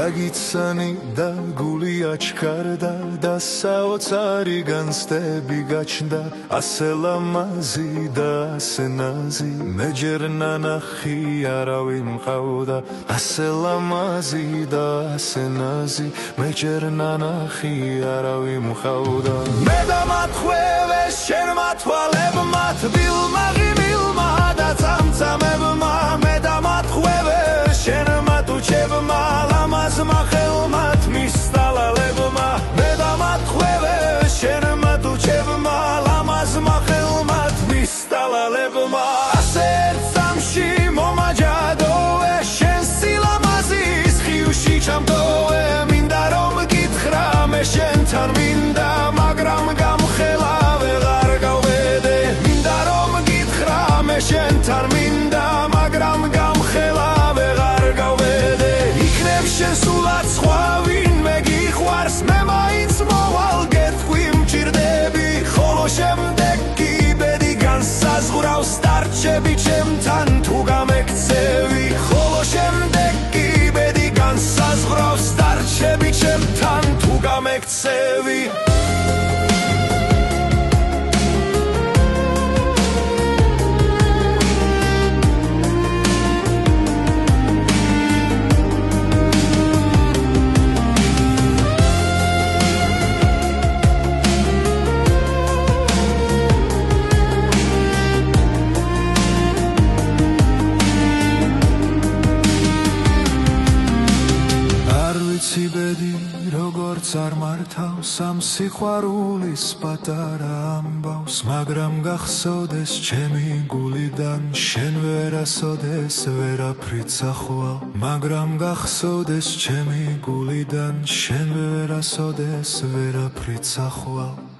გაგიცანი და გული აჩქარდა და საოცარი განცდები გაჩნდა ასე ლამაზი და ასე ნაზი მე ჯერ ნანახი არავინ მყავდა ასე ლამაზი და ასე ნაზი მე ჯერ ნანახი არავინ მყავდა მე დამატხვევე შენმა თვალებმა თბილმა ღიმილმა და წამწამებმა მე დამატხვევე შენმა ტუჩებმა ლამაზმა ხელმა თმის ტალალებმა მე დამატხვევე შენმა ტუჩებმა ლამაზმა ხელმა თმის ტალალებმა ასე ერთ წამში მომაჯადოვე შენ სილამაზის ხიუში ჩამტოვე მინდა რომ გითხრა მე შენთან მინდა მაგრამ გამხელა ვეღარ გავვედე მინდა რომ გითხრა მე შენთან მინდა მაგრამ გამხელა ვეღარ გავვედე იქნებ შენ სულად სხვა ვინმე გიყვარს მე მაინც მოვალ გეტყვი მჭირდები ხოლო შემდეგ კი ბედი განსაზღვრავს დარჩები ჩემთან თუ გამექცევი ხოლო შემდეგ კი ბედი განსაზღვრავს დარჩები ჩემთან თუ გამექცევი ციბედი როგორც არ მართავს ამ სიყვარულის პატარა ამბავს მაგრამ გახსოვდეს ჩემი გულიდან შენ ვერასოდეს ვერაფრით ახვალ მაგრამ გახსოვდეს ჩემი გულიდან შენ ვერასოდეს ვერაფრით ახვალ